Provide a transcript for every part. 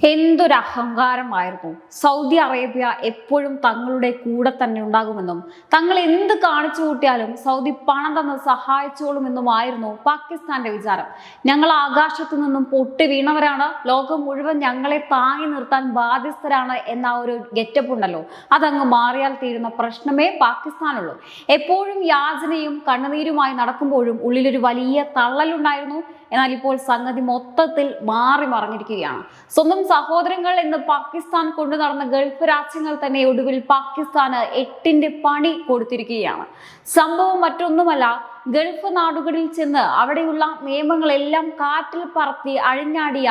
എന്തൊരു അഹങ്കാരമായിരുന്നു. Saudi Arabia എപ്പോഴും തങ്ങളുടെ കൂടെ തന്നെ ഉണ്ടാകുമെന്നും തങ്ങൾ എന്ത് കാണിച്ചു കൂട്ടിയാലും സൗദി പണം തന്ന് സഹായിച്ചോളുമെന്നുമായിരുന്നു പാകിസ്ഥാന്റെ വിചാരം. ഞങ്ങൾ ആകാശത്തു നിന്നും പൊട്ടി വീണവരാണ്, ലോകം മുഴുവൻ ഞങ്ങളെ താങ്ങി നിർത്താൻ ബാധ്യസ്ഥരാണ് എന്ന ഒരു ഗെറ്റപ്പ് ഉണ്ടല്ലോ, അതങ്ങ് മാറിയാൽ തീരുന്ന പ്രശ്നമേ പാകിസ്ഥാനുള്ളൂ. എപ്പോഴും യാചനയും കണ്ണുനീരുമായി നടക്കുമ്പോഴും ഉള്ളിലൊരു വലിയ തള്ളലുണ്ടായിരുന്നു. എന്നാൽ ഇപ്പോൾ സംഗതി മൊത്തത്തിൽ മാറി മറിഞ്ഞിരിക്കുകയാണ്. സ്വന്തം സഹോദരങ്ങൾ എന്ന് പാകിസ്ഥാൻ കൊണ്ടു നടന്ന ഗൾഫ് രാജ്യങ്ങൾ തന്നെ ഒടുവിൽ പാകിസ്ഥാന് എട്ടിന്റെ പണി കൊടുത്തിരിക്കുകയാണ്. സംഭവം മറ്റൊന്നുമല്ല, ഗൾഫ് നാടുകളിൽ ചെന്ന് അവിടെയുള്ള നിയമങ്ങളെല്ലാം കാറ്റിൽ പറത്തി അഴിഞ്ഞാടിയ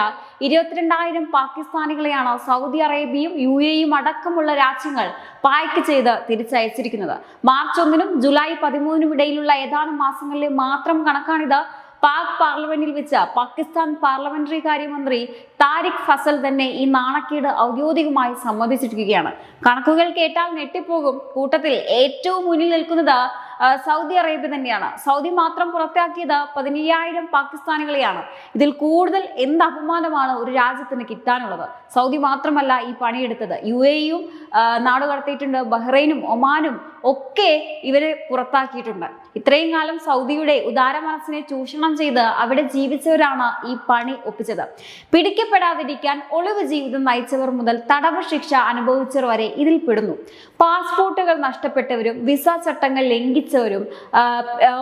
22,000 പാകിസ്ഥാനികളെയാണ് സൗദി അറേബ്യയും UAE അടക്കമുള്ള രാജ്യങ്ങൾ പായ്ക്ക് ചെയ്ത് തിരിച്ചയച്ചിരിക്കുന്നത്. മാർച്ച് 1-നും ജൂലൈ 13-നും ഇടയിലുള്ള ഏതാനും മാസങ്ങളിലെ മാത്രം കണക്കാണിത്. പാക് പാർലമെന്റിൽ വെച്ച് പാകിസ്ഥാൻ പാർലമെന്ററി കാര്യമന്ത്രി താരിഖ് ഫസൽ തന്നെ ഈ നാണക്കേട് ഔദ്യോഗികമായി സമ്മതിച്ചിരിക്കുകയാണ്. കണക്കുകൾ കേട്ടാൽ ഞെട്ടിപ്പോകും. കൂട്ടത്തിൽ ഏറ്റവും മുന്നിൽ നിൽക്കുന്നത് സൗദി അറേബ്യ തന്നെയാണ്. സൗദി മാത്രം പുറത്താക്കിയത് 15,000 പാകിസ്ഥാനികളെയാണ്. ഇതിൽ കൂടുതൽ എന്ത് അപമാനമാണ് ഒരു രാജ്യത്തിന് കിട്ടാനുള്ളത്? സൗദി മാത്രമല്ല ഈ പണിയെടുത്തത്, UAE-യും നാടുകടത്തിയിട്ടുണ്ട്, ബഹ്റൈനും ഒമാനും ഒക്കെ ഇവരെ പുറത്താക്കിയിട്ടുണ്ട്. ഇത്രയും കാലം സൗദിയുടെ ഉദാര മനസ്സിനെ ചൂഷണം ചെയ്ത് അവിടെ ജീവിച്ചവരാണ് ഈ പണി ഒപ്പിച്ചത്. പിടിക്കപ്പെടാതിരിക്കാൻ ഒളിവ് ജീവിതം നയിച്ചവർ മുതൽ തടവ് ശിക്ഷ അനുഭവിച്ചവർ വരെ ഇതിൽ പെടുന്നു. പാസ്പോർട്ടുകൾ നഷ്ടപ്പെട്ടവരും വിസ ചട്ടങ്ങൾ ലംഘിച്ചവരും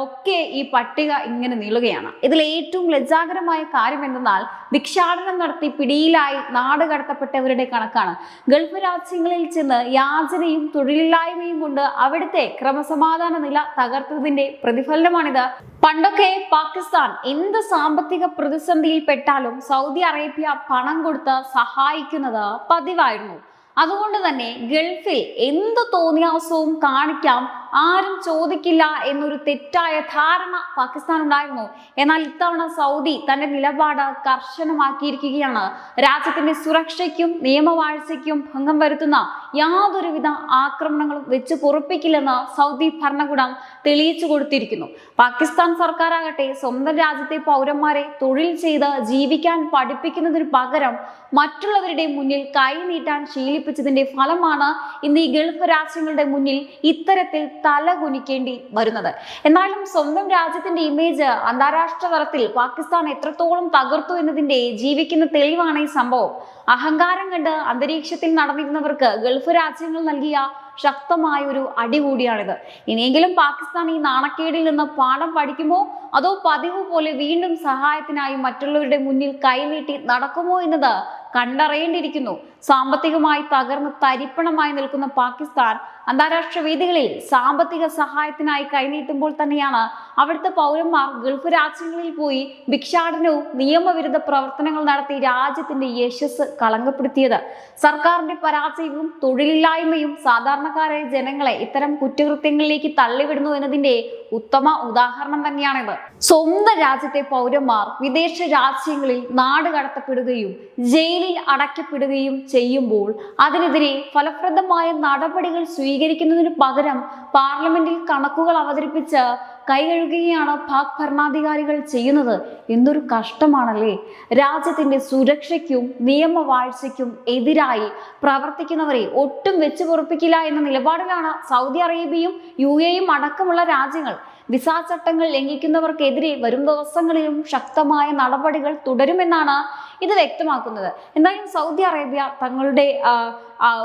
ഒക്കെ ഈ പട്ടിക ഇങ്ങനെ നീളുകയാണ്. ഇതിൽ ഏറ്റവും ലജ്ജാകരമായ കാര്യം എന്തെന്നാൽ, ഭിക്ഷാടനം നടത്തി പിടിയിലായി നാട് കടത്തപ്പെട്ടവരുടെ കണക്കാണ്. ഗൾഫ് രാജ്യങ്ങളിൽ ചെന്ന് യാചനയും തൊഴിലില്ലായ്മയും കൊണ്ട് അവിടുത്തെ ക്രമസമാധാന നില തകർത്തതിന്റെ പ്രതിഫലനമാണിത്. പണ്ടൊക്കെ പാകിസ്ഥാൻ എന്ത് സാമ്പത്തിക പ്രതിസന്ധിയിൽ പെട്ടാലും സൗദി അറേബ്യ പണം കൊടുത്ത് സഹായിക്കുന്നത് പതിവായിരുന്നു. അതുകൊണ്ട് തന്നെ ഗൾഫിൽ എന്ത് തോന്നിയാസവും കാണിക്കാം, ആരും ചോദിക്കില്ല എന്നൊരു തെറ്റായ ധാരണ പാകിസ്ഥാൻ ഉണ്ടായിരുന്നു. എന്നാൽ ഇത്തവണ സൗദി തന്റെ നിലപാട് കർശനമാക്കിയിരിക്കുകയാണ്. രാജ്യത്തിന്റെ സുരക്ഷയ്ക്കും നിയമവാഴ്ചയ്ക്കും ഭംഗം വരുത്തുന്ന യാതൊരുവിധ ആക്രമണങ്ങളും വെച്ച് പൊറുപ്പിക്കില്ലെന്ന് സൗദി ഭരണകൂടം തെളിയിച്ചു കൊടുത്തിരിക്കുന്നു. പാകിസ്ഥാൻ സർക്കാരാകട്ടെ സ്വന്തം രാജ്യത്തെ പൗരന്മാരെ തൊഴിൽ ചെയ്ത് ജീവിക്കാൻ പഠിപ്പിക്കുന്നതിന് പകരം മറ്റുള്ളവരുടെ മുന്നിൽ കൈ നീട്ടാൻ ശീലിപ്പിച്ചതിന്റെ ഫലമാണ് ഇന്ന് ഈ ഗൾഫ് രാജ്യങ്ങളുടെ മുന്നിൽ ഇത്തരത്തിൽ തല കുനിക്കേണ്ടി വരുന്നത്. എന്നാലും സ്വന്തം രാജ്യത്തിന്റെ ഇമേജ് അന്താരാഷ്ട്ര തലത്തിൽ പാകിസ്ഥാൻ എത്രത്തോളം തകർത്തു എന്നതിന്റെ ജീവിക്കുന്ന തെളിവാണ് ഈ സംഭവം. അഹങ്കാരം കണ്ട് അന്തരീക്ഷത്തിൽ നടന്നിരുന്നവർക്ക് ഗൾഫ് രാജ്യങ്ങൾ നൽകിയ ശക്തമായ ഒരു അടി കൂടിയാണിത്. ഇനിയെങ്കിലും പാകിസ്ഥാൻ ഈ നാണക്കേടിൽ നിന്ന് പാഠം പഠിക്കുമോ, അതോ പതിവ് പോലെ വീണ്ടും സഹായത്തിനായി മറ്റുള്ളവരുടെ മുന്നിൽ കൈനീട്ടി നടക്കുമോ എന്നത് കണ്ടറിയേണ്ടിയിരിക്കുന്നു. സാമ്പത്തികമായി തകർന്ന് തരിപ്പണമായി നിൽക്കുന്ന പാകിസ്ഥാൻ അന്താരാഷ്ട്ര വേദികളിൽ സാമ്പത്തിക സഹായത്തിനായി കൈനീട്ടുമ്പോൾ തന്നെയാണ് അവിടുത്തെ പൗരന്മാർ ഗൾഫ് രാജ്യങ്ങളിൽ പോയി ഭിക്ഷാടനവും നിയമവിരുദ്ധ പ്രവർത്തനങ്ങൾ നടത്തി രാജ്യത്തിന്റെ യശസ് കളങ്കപ്പെടുത്തിയത്. സർക്കാരിന്റെ പരാജയവും തൊഴിലില്ലായ്മയും സാധാരണക്കാരായ ജനങ്ങളെ ഇത്തരം കുറ്റകൃത്യങ്ങളിലേക്ക് തള്ളിവിടുന്നു എന്നതിന്റെ ഉത്തമ ഉദാഹരണം തന്നെയാണിത്. സ്വന്തം രാജ്യത്തെ പൗരന്മാർ വിദേശ രാജ്യങ്ങളിൽ നാട് കടത്തപ്പെടുകയും ജയിലിൽ അടയ്ക്കപ്പെടുകയും ചെയ്യുമ്പോൾ അതിനെതിരെ ഫലപ്രദമായ നടപടികൾ സ്വീകരിക്കുന്നതിന് പകരം പാർലമെന്റിൽ കണക്കുകൾ അവതരിപ്പിച്ച് കൈകഴുകുകയാണ് പാക് ഭരണാധികാരികൾ ചെയ്യുന്നത്. എന്തൊരു കഷ്ടമാണല്ലേ! രാജ്യത്തിന്റെ സുരക്ഷയ്ക്കും നിയമവാഴ്ചയ്ക്കും എതിരായി പ്രവർത്തിക്കുന്നവരെ ഒട്ടും വെച്ചു പൊറുപ്പിക്കില്ല എന്ന നിലപാടിലാണ് സൗദി അറേബ്യയും UAE അടക്കമുള്ള രാജ്യങ്ങൾ. വിസ ചട്ടങ്ങൾ ലംഘിക്കുന്നവർക്കെതിരെ വരും ദിവസങ്ങളിലും ശക്തമായ നടപടികൾ തുടരുമെന്നാണ് ഇത് വ്യക്തമാക്കുന്നത്. എന്തായാലും സൗദി അറേബ്യ തങ്ങളുടെ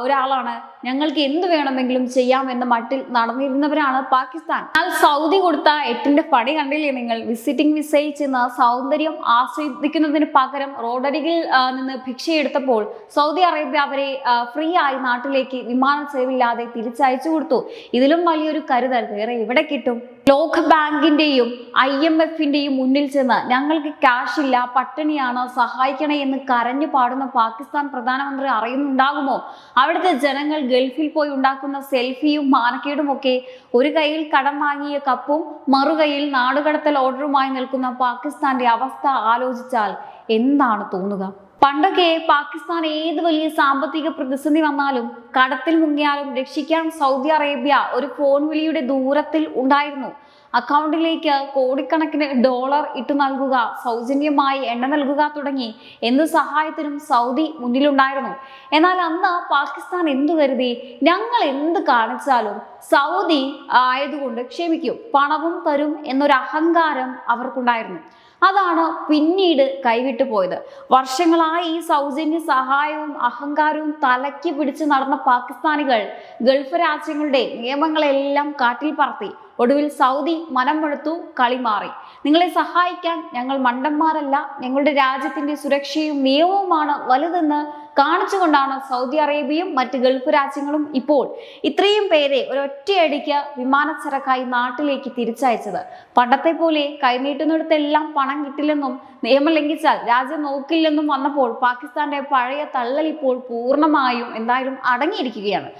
ഒരാളാണ്, ഞങ്ങൾക്ക് എന്ത് വേണമെങ്കിലും ചെയ്യാം എന്ന മട്ടിൽ നടന്നിരുന്നവരാണ് പാകിസ്ഥാൻ. എന്നാൽ സൗദി കൊടുത്ത എട്ടിന്റെ പണി കണ്ടില്ലേ നിങ്ങൾ? വിസിറ്റിംഗ് വിസയിൽ ചെന്ന് സൗന്ദര്യം ആസ്വദിക്കുന്നതിന് പകരം റോഡരികിൽ നിന്ന് ഭിക്ഷയെടുത്തപ്പോൾ സൗദി അറേബ്യ അവരെ ഫ്രീ ആയി നാട്ടിലേക്ക് വിമാന ചെലവില്ലാതെ തിരിച്ചയച്ചു കൊടുത്തു. ഇതിലും വലിയൊരു കരുതൽ വേറെ എവിടെ കിട്ടും? ലോക ബാങ്കിന്റെയും IMF-ന്റെയും മുന്നിൽ ചെന്ന് ഞങ്ങൾക്ക് ക്യാഷ് ഇല്ല, പട്ടിണിയാണ്, സഹായിക്കണേ എന്ന് കരഞ്ഞു പാടുന്ന പാകിസ്ഥാൻ പ്രധാനമന്ത്രി അറിയുന്നുണ്ടാകുമോ അവിടുത്തെ ജനങ്ങൾ ഗൾഫിൽ പോയി ഉണ്ടാക്കുന്ന സെൽഫിയും മാനക്കേടും ഒക്കെ? ഒരു കയ്യിൽ കടം വാങ്ങിയ കപ്പും മറുകൈയിൽ നാടുകടത്തൽ ഓർഡറുമായി നിൽക്കുന്ന പാകിസ്ഥാന്റെ അവസ്ഥ ആലോചിച്ചാൽ എന്താണ് തോന്നുക? പണ്ടൊക്കെ പാകിസ്ഥാൻ ഏത് വലിയ സാമ്പത്തിക പ്രതിസന്ധി വന്നാലും കടത്തിൽ മുങ്ങിയാലും രക്ഷിക്കാൻ സൗദി അറേബ്യ ഒരു ഫോൺ വിളിയുടെ ദൂരത്തിൽ ഉണ്ടായിരുന്നു. അക്കൗണ്ടിലേക്ക് കോടിക്കണക്കിന് ഡോളർ ഇട്ടു നൽകുക, സൗജന്യമായി എണ്ണ നൽകുക തുടങ്ങി എന്ത് സഹായത്തിനും സൗദി മുന്നിലുണ്ടായിരുന്നു. എന്നാൽ അന്ന് പാകിസ്ഥാൻ എന്തു കരുതി? ഞങ്ങൾ എന്ത് കാണിച്ചാലും സൗദി ആയതുകൊണ്ട് ക്ഷമിക്കും, പണവും തരും എന്നൊരു അഹങ്കാരം അവർക്കുണ്ടായിരുന്നു. അതാണ് പിന്നീട് കൈവിട്ടു പോയത്. വർഷങ്ങളായി ഈ സൗജന്യ സഹായവും അഹങ്കാരവും തലയ്ക്ക് പിടിച്ച് നടന്ന പാകിസ്ഥാനികൾ ഗൾഫ് രാജ്യങ്ങളുടെ നിയമങ്ങളെല്ലാം കാറ്റിൽ പറത്തി. ഒടുവിൽ സൗദി മനം വെളുത്തു, കളി മാറി. നിങ്ങളെ സഹായിക്കാൻ ഞങ്ങൾ മണ്ടന്മാരല്ല, ഞങ്ങളുടെ രാജ്യത്തിന്റെ സുരക്ഷയും നിയമവുമാണ് വലുതെന്ന് കാണിച്ചുകൊണ്ടാണ് സൗദി അറേബ്യയും മറ്റ് ഗൾഫ് രാജ്യങ്ങളും ഇപ്പോൾ ഇത്രയും പേരെ ഒരൊറ്റയടിക്ക് വിമാനച്ചരക്കായി നാട്ടിലേക്ക് തിരിച്ചയച്ചത്. പണ്ടത്തെ പോലെ കൈനീട്ടുന്നിടത്തെല്ലാം പണം കിട്ടില്ലെന്നും നിയമം ലംഘിച്ചാൽ രാജ്യം നോക്കില്ലെന്നും വന്നപ്പോൾ പാകിസ്ഥാന്റെ പഴയ തള്ളൽ ഇപ്പോൾ പൂർണ്ണമായും എന്തായാലും അടങ്ങിയിരിക്കുകയാണ്.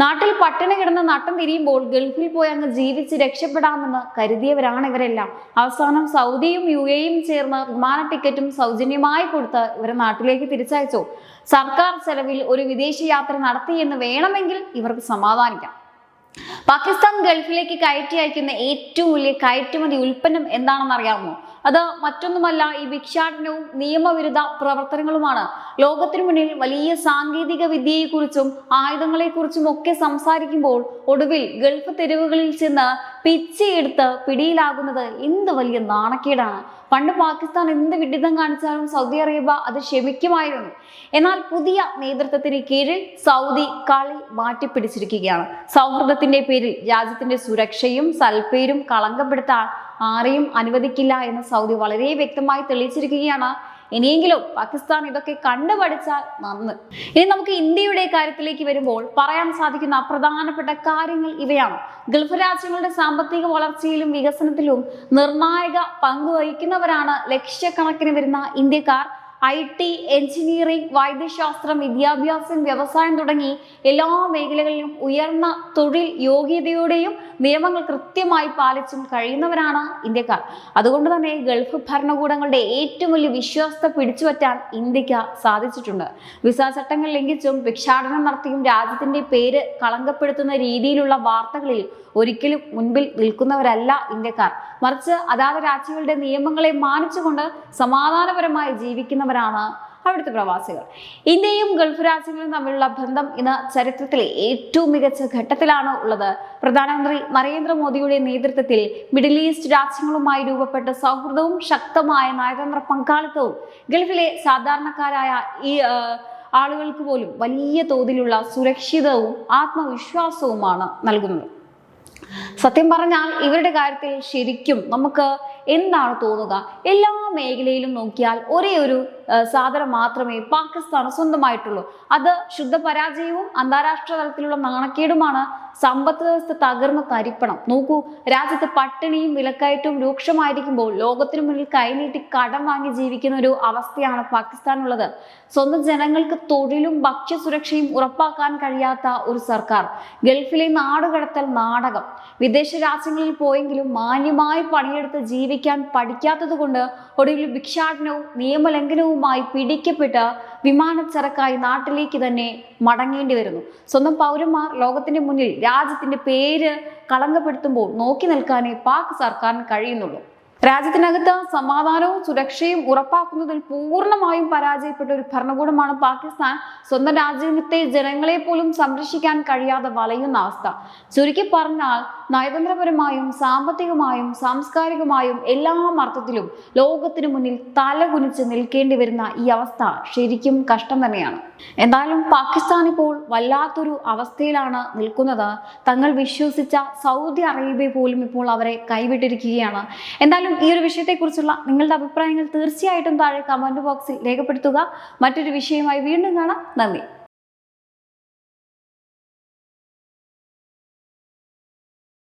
നാട്ടിൽ പട്ടിണി കിടന്ന് നട്ടം തിരിയുമ്പോൾ ഗൾഫിൽ പോയി അങ്ങ് ജീവിച്ച് രക്ഷപ്പെടാമെന്ന് കരുതിയവരാണ് ഇവരെല്ലാം. അവസാനം സൗദിയും UAEയും ചേർന്ന് വിമാന ടിക്കറ്റും സൗജന്യമായി കൊടുത്ത് ഇവരെ നാട്ടിലേക്ക് തിരിച്ചയച്ചു. സർക്കാർ ചെലവിൽ ഒരു വിദേശ യാത്ര നടത്തി എന്ന് വേണമെങ്കിൽ ഇവർക്ക് സമാധാനിക്കാം. പാകിസ്ഥാൻ ഗൾഫിലേക്ക് കയറ്റി അയക്കുന്ന ഏറ്റവും വലിയ കയറ്റുമതി ഉൽപ്പന്നം എന്താണെന്ന് അറിയാമോ? അത് മറ്റൊന്നുമല്ല, ഈ ഭിക്ഷാടനവും നിയമവിരുദ്ധ പ്രവർത്തനങ്ങളുമാണ്. ലോകത്തിനു മുന്നിൽ വലിയ സാങ്കേതിക വിദ്യയെക്കുറിച്ചും ആയുധങ്ങളെക്കുറിച്ചും ഒക്കെ സംസാരിക്കുമ്പോൾ ഒടുവിൽ ഗൾഫ് തെരുവുകളിൽ ചെന്ന് പിച്ചയെടുത്ത് പിടിയിലാകുന്നത് എന്ത് വലിയ നാണക്കേടാണ്. പണ്ട് പാകിസ്ഥാൻ എന്ത് വിഡിതം കാണിച്ചാലും സൗദി അറേബ്യ അത് ക്ഷമിക്കുമായിരുന്നു. എന്നാൽ പുതിയ നേതൃത്വത്തിന് കീഴിൽ സൗദി കളി മാറ്റിപ്പിടിച്ചിരിക്കുകയാണ്. സൗഹൃദത്തിന്റെ പേരിൽ രാജ്യത്തിന്റെ സുരക്ഷയും സൽപ്പേരും കളങ്കപ്പെടുത്താൻ ആരെയും അനുവദിക്കില്ല എന്ന് സൗദി വളരെ വ്യക്തമായി തെളിയിച്ചിരിക്കുകയാണ്. ഇനിയെങ്കിലും പാകിസ്ഥാൻ ഇതൊക്കെ കണ്ടുപഠിച്ചാൽ നന്ന്. ഇനി നമുക്ക് ഇന്ത്യയുടെ കാര്യത്തിലേക്ക് വരുമ്പോൾ പറയാൻ സാധിക്കുന്ന പ്രധാനപ്പെട്ട കാര്യങ്ങൾ ഇവയാണ്. ഗൾഫ് രാജ്യങ്ങളുടെ സാമ്പത്തിക വളർച്ചയിലും വികസനത്തിലും നിർണായക പങ്ക് വഹിക്കുന്നവരാണ് ലക്ഷക്കണക്കിന് വരുന്ന ഇന്ത്യക്കാർ. IT, എഞ്ചിനീയറിംഗ്, വൈദ്യശാസ്ത്രം, വിദ്യാഭ്യാസം, വ്യവസായം തുടങ്ങി എല്ലാ മേഖലകളിലും ഉയർന്ന തൊഴിൽ യോഗ്യതയോടെയും നിയമങ്ങൾ കൃത്യമായി പാലിച്ചും കഴിയുന്നവരാണ് ഇന്ത്യക്കാർ. അതുകൊണ്ട് തന്നെ ഗൾഫ് ഭരണകൂടങ്ങളുടെ ഏറ്റവും വലിയ വിശ്വാസത്തെ പിടിച്ചുപറ്റാൻ ഇന്ത്യക്ക് സാധിച്ചിട്ടുണ്ട്. വിസ ചട്ടങ്ങൾ ലംഘിച്ചും ഭിക്ഷാടനം നടത്തിയും രാജ്യത്തിന്റെ പേര് കളങ്കപ്പെടുത്തുന്ന രീതിയിലുള്ള വാർത്തകളിൽ ഒരിക്കലും മുൻപിൽ നിൽക്കുന്നവരല്ല ഇന്ത്യക്കാർ. മറിച്ച് അതാത് രാജ്യങ്ങളുടെ നിയമങ്ങളെ മാനിച്ചുകൊണ്ട് സമാധാനപരമായി ജീവിക്കുന്നവരാണ് അവിടുത്തെ പ്രവാസികൾ. ഇന്ത്യയും ഗൾഫ് രാജ്യങ്ങളും തമ്മിലുള്ള ബന്ധം ഇന്ന് ചരിത്രത്തിലെ ഏറ്റവും മികച്ച ഘട്ടത്തിലാണ് ഉള്ളത്. പ്രധാനമന്ത്രി നരേന്ദ്രമോദിയുടെ നേതൃത്വത്തിൽ മിഡിൽ ഈസ്റ്റ് രാജ്യങ്ങളുമായി രൂപപ്പെട്ട സൗഹൃദവും ശക്തമായ നയതന്ത്ര പങ്കാളിത്തവും ഗൾഫിലെ സാധാരണക്കാരായ ഈ ആളുകൾക്ക് പോലും വലിയ തോതിലുള്ള സുരക്ഷിതവും ആത്മവിശ്വാസവുമാണ് നൽകുന്നത്. സത്യം പറഞ്ഞാൽ ഇവരുടെ കാര്യത്തിൽ ശരിക്കും നമുക്ക് എന്താണ് തോന്നുക? എല്ലാ മേഖലയിലും നോക്കിയാൽ ഒരേ ഒരു സാധനം മാത്രമേ പാകിസ്ഥാന് സ്വന്തമായിട്ടുള്ളൂ. അത് ശുദ്ധ പരാജയവും അന്താരാഷ്ട്ര തലത്തിലുള്ള നാണക്കേടുമാണ്. സമ്പദ് വ്യവസ്ഥ തകർന്ന തരിപ്പണം. നോക്കൂ, രാജ്യത്ത് പട്ടിണിയും വിലക്കയറ്റവും രൂക്ഷമായിരിക്കുമ്പോൾ ലോകത്തിനു മുന്നിൽ കൈനീട്ടി കടം വാങ്ങി ജീവിക്കുന്ന ഒരു അവസ്ഥയാണ് പാകിസ്ഥാനുള്ളത്. സ്വന്തം ജനങ്ങൾക്ക് തൊഴിലും ഭക്ഷ്യസുരക്ഷയും ഉറപ്പാക്കാൻ കഴിയാത്ത ഒരു സർക്കാർ. ഗൾഫിലെ നാടുകടത്തൽ നാടകം. വിദേശ രാജ്യങ്ങളിൽ പോയെങ്കിലും മാന്യമായി പണിയെടുത്ത് ജീവിക്കാൻ പഠിക്കാത്തത് കൊണ്ട് ഒടുവിൽ ഭിക്ഷാടനവും നിയമലംഘനവുമായി പിടിക്കപ്പെട്ട് വിമാനച്ചരക്കായി നാട്ടിലേക്ക് തന്നെ മടങ്ങേണ്ടി വരുന്നു. സ്വന്തം പൗരന്മാർ ലോകത്തിന്റെ മുന്നിൽ രാജ്യത്തിന്റെ പേര് കളങ്കപ്പെടുത്തുമ്പോൾ നോക്കി നിൽക്കാനേ പാക് സർക്കാരിന് കഴിയുന്നുള്ളൂ. രാജ്യത്തിനകത്ത് സമാധാനവും സുരക്ഷയും ഉറപ്പാക്കുന്നതിൽ പൂർണ്ണമായും പരാജയപ്പെട്ട ഒരു ഭരണകൂടമാണ് പാകിസ്ഥാൻ. സ്വന്തം രാജ്യത്തെ ജനങ്ങളെ പോലും സംരക്ഷിക്കാൻ കഴിയാതെ വലയുന്ന അവസ്ഥ. ചുരുക്കി പറഞ്ഞാൽ നയതന്ത്രപരമായും സാമ്പത്തികമായും സാംസ്കാരികമായും എല്ലാ അർത്ഥത്തിലും ലോകത്തിനു മുന്നിൽ തലകുനിച്ച് നിൽക്കേണ്ടി വരുന്ന ഈ അവസ്ഥ ശരിക്കും കഷ്ടം തന്നെയാണ്. എന്തായാലും പാകിസ്ഥാൻ ഇപ്പോൾ വല്ലാത്തൊരു അവസ്ഥയിലാണ് നിൽക്കുന്നത്. തങ്ങൾ വിശ്വസിച്ച സൗദി അറേബ്യ പോലും ഇപ്പോൾ അവരെ കൈവിട്ടിരിക്കുകയാണ്. എന്തായാലും ഈ ഒരു വിഷയത്തെക്കുറിച്ചുള്ള നിങ്ങളുടെ അഭിപ്രായങ്ങൾ തീർച്ചയായിട്ടും താഴെ കമന്റ് ബോക്സിൽ രേഖപ്പെടുത്തുക. മറ്റൊരു വിഷയമായി വീണ്ടും കാണാം. നന്ദി.